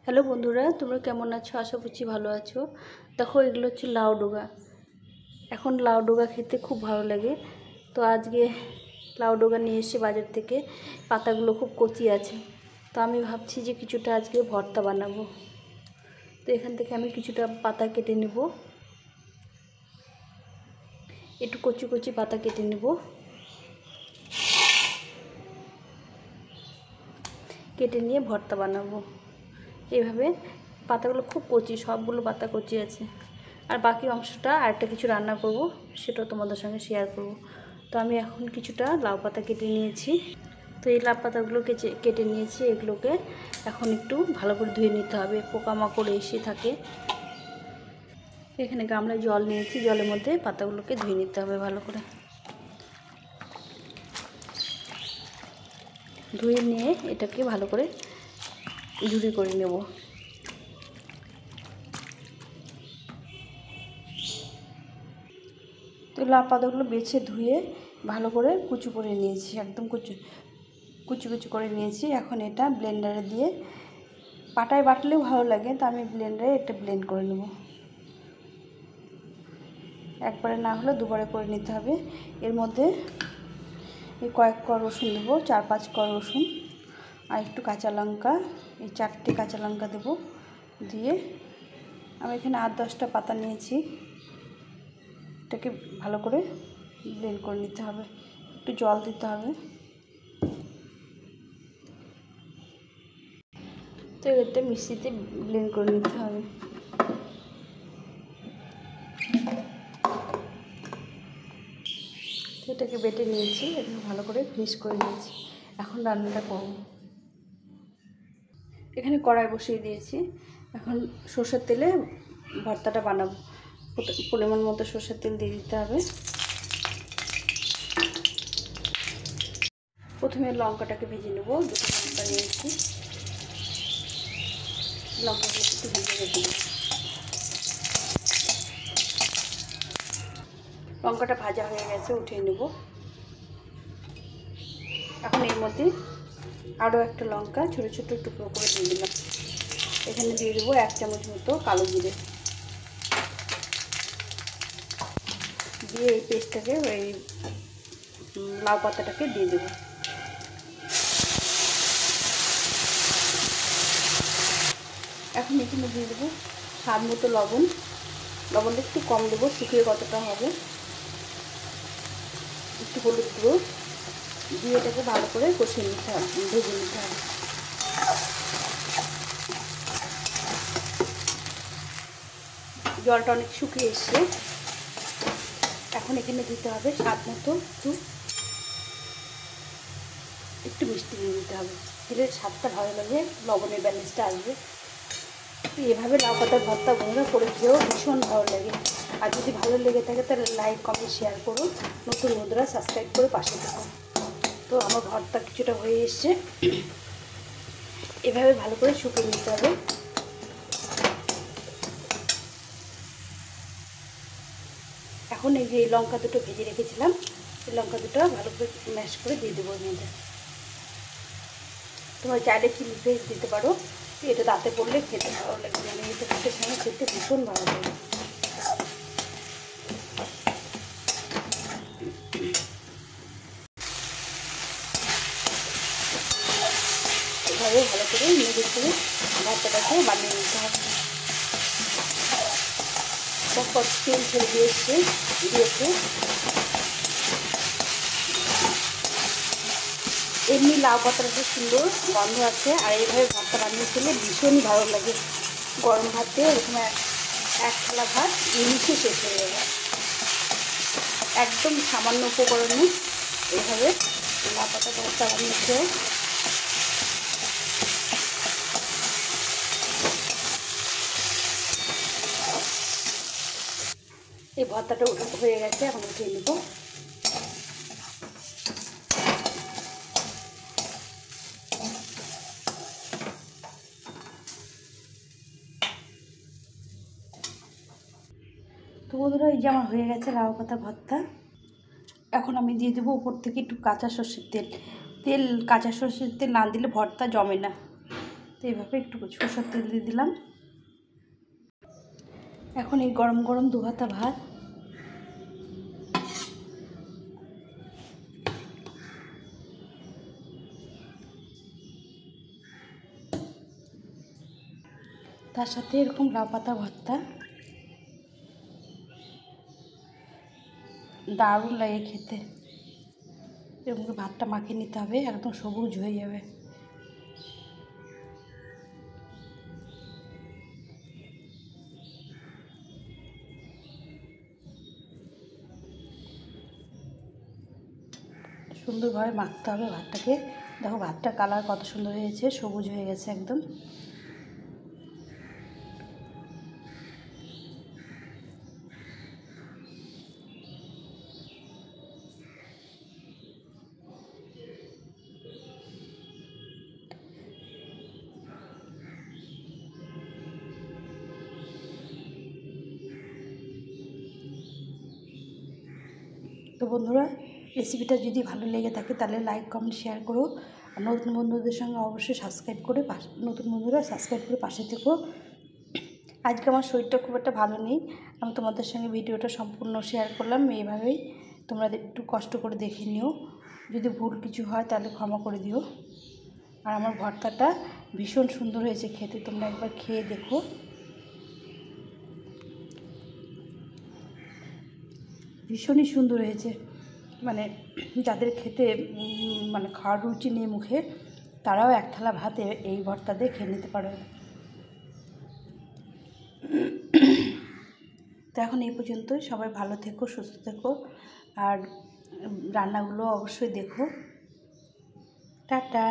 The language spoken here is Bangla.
হ্যালো বন্ধুরা, তোমরা কেমন আছো? আশা করছি ভালো আছো। দেখো, এগুলো হচ্ছে লাউ ডোগা। এখন লাউ ডোগা খেতে খুব ভালো লাগে। তো আজকে লাউ ডোগা নিয়ে এসে বাজার থেকে, পাতাগুলো খুব কচি আছে। তো আমি ভাবছি যে কিছুটা আজকে ভর্তা বানাবো। তো এখান থেকে আমি কিছুটা পাতা কেটে নেব, একটু কচি কচি পাতা কেটে নেব। কেটে নিয়ে ভর্তা বানাবো। এইভাবে পাতাগুলো খুব কচি, সবগুলো পাতা কচি আছে। আর বাকি অংশটা আরেকটা কিছু রান্না করব, সেটাও তোমাদের সঙ্গে শেয়ার করব। তো আমি এখন কিছুটা লাউ পাতা কেটে নিয়েছি। তো এই লাউ পাতাগুলো কেটে নিয়েছি। এগুলোকে এখন একটু ভালো করে ধুয়ে নিতে হবে, পোকামাকড় এসে থাকে। এখানে গামলায় জল নিয়েছি, জলের মধ্যে পাতাগুলোকে ধুয়ে নিতে হবে ভালো করে। ধুয়ে নিয়ে এটাকে ভালো করে ঝুড়ি করে নেব। তো লাউ পাতাগুলো বেছে ধুয়ে ভালো করে কুচি করে নিয়েছি, একদম কুচি কুচি করে নিয়েছি। এখন এটা ব্লেন্ডারে দিয়ে, পাটায় বাটলেও ভালো লাগে, তো আমি ব্লেন্ডারে এটা ব্লেন্ড করে নেব। একবারে না হলে দুবারে করে নিতে হবে। এর মধ্যে এই কয়েক কোয়া রসুন দেবো, 4-5 কোয়া রসুন, আর একটু কাঁচা লঙ্কা, এই 4টে কাঁচা লঙ্কা দেবো। দিয়ে আমি এখানে 8-10টা পাতা নিয়েছি। এটাকে ভালো করে ব্লেন্ড করে নিতে হবে, একটু জল দিতে হবে। তো এটা মিক্সিতে ব্লেন্ড করে নিতে হবে। এটাকে বেটে নিয়েছি, এটাকে ভালো করে মিক্স করে নিয়েছি। এখন রান্নাটা করব। এখানে কড়াই বসিয়ে দিয়েছি। এখন সরষের তেলে ভর্তাটা বানাবো। পরিমাণ মতো সরষের তেল দিয়ে দিতে হবে। প্রথমে লঙ্কাটাকে ভেজে নেব। 2টো লঙ্কা নিয়েছি, লঙ্কাগুলো একটু ভেজে নেব। লঙ্কাটা ভাজা হয়ে গেছে, উঠিয়ে নেব। এখন এর মধ্যে আরও একটা লঙ্কা ছোটো ছোটো টুকরো করে দিয়ে দিলাম। এখানে দিয়ে দেবো 1 চামচ মতো কালো জিরে। দিয়ে এই পেস্টটাকে, ওই লাউ পাতাটাকে দিয়ে দেবো। এখন এখানে দিয়ে দেবো স্বাদ মতো লবণ। লবণটা একটু কম দেবো, শুকিয়ে কতটা হবে। একটু হলুদ গুঁড়ো দিয়ে এটাকে ভালো করে কষিয়ে নিতে হবে, ভেজে নিতে হবে। জলটা অনেক শুকিয়ে এসছে। এখন এখানে দিতে হবে স্বাদ মতো একটু মিষ্টি দিয়ে দিতে হবে, দিলে স্বাদটা ভালো লাগে, লবণের ব্যালেন্সটা আসবে। এভাবে লাউ পাতার ভর্তা বন্ধুরা করে খেয়েও ভীষণ ভালো লাগে। আর যদি ভালো লেগে থাকে তাহলে লাইক, কমেন্ট, শেয়ার করুন। নতুন বন্ধুরা সাবস্ক্রাইব করে পাশে থাকুন। তো আমার ভর্তা কিছুটা হয়ে এসছে। এভাবে ভালো করে শুকিয়ে নিতে হবে। এখন এই যে লঙ্কা দুটো ভেজে রেখেছিলাম, এই লঙ্কা দুটো ভালো করে ম্যাশ করে দিয়ে দেবো এর মধ্যে। তোমরা চাইলে চিলি ফ্লেক্স দিতে পারো, এটা দাঁতে পড়লে খেতে ভালো লাগে, মানে এটা ভাতের সঙ্গে খেতে ভীষণ ভালো লাগে। এভাবে ভালো করে নেড়ে করে ভর্তাটাকে বানিয়ে নিতে হবে। কত তেল ছেড়ে দিয়েছে। এমনি লাউ পাতাটা সুন্দর গন্ধ আছে, আর এইভাবে ভর্তা বানিয়ে খেলে ভীষণই ভালো লাগে। গরম ভাতে এরকম 1 থালা ভাত নিমিশে শেষ হয়ে যাবে। একদম সামান্য উপকরণে এইভাবে লাউ পাতা ভর্তা বানিয়ে খেয়ে। এই ভর্তাটা হয়ে গেছে, এখন উঠিয়ে নেব। তো বন্ধুরা, এই যে আমার হয়ে গেছে লাউ পাতা ভর্তা। এখন আমি দিয়ে দেবো উপর থেকে একটু কাঁচা সর্ষের তেল। কাঁচা সর্ষের তেল না দিলে ভর্তা জমে না। তো এইভাবে একটু সরষের তেল দিয়ে দিলাম। এখন এই গরম গরম 2 হাতা ভাত তার সাথে এরকম লাউ পাতা ভর্তা, দারুণ লাগে খেতে। এরকম ভাতটা মাখিয়ে নিতে হবে, একদম সবুজ হয়ে যাবে। সুন্দরভাবে মাখতে হবে ভাতটাকে। দেখো ভাতটার কালার কত সুন্দর হয়েছে, সবুজ হয়ে গেছে একদম। তো বন্ধুরা, রেসিপিটা যদি ভালো লেগে থাকে তাহলে লাইক কমেন্ট শেয়ার করো। আর নতুন বন্ধুদের সঙ্গে অবশ্যই সাবস্ক্রাইব করে নতুন বন্ধুরা সাবস্ক্রাইব করে পাশে থেকো। আজকে আমার শরীরটা খুব একটা ভালো নেই, আমি তোমাদের সঙ্গে ভিডিওটা সম্পূর্ণ শেয়ার করলাম। এইভাবেই তোমরা একটু কষ্ট করে দেখে নিও, যদি ভুল কিছু হয় তাহলে ক্ষমা করে দিও। আর আমার ভর্তাটা ভীষণ সুন্দর হয়েছে খেতে, তোমরা একবার খেয়ে দেখো। ভীষণই সুন্দর হয়েছে, মানে যাদের খেতে মানে খাওয়ার রুচি নেই মুখে, তারাও এক থালা ভাত এই ভর্তা দিয়ে খেয়ে নিতে পারবে। তো এখন এই পর্যন্তই, সবাই ভালো থেকো, সুস্থ থেকো, আর রান্নাগুলো অবশ্যই দেখো। টাটা।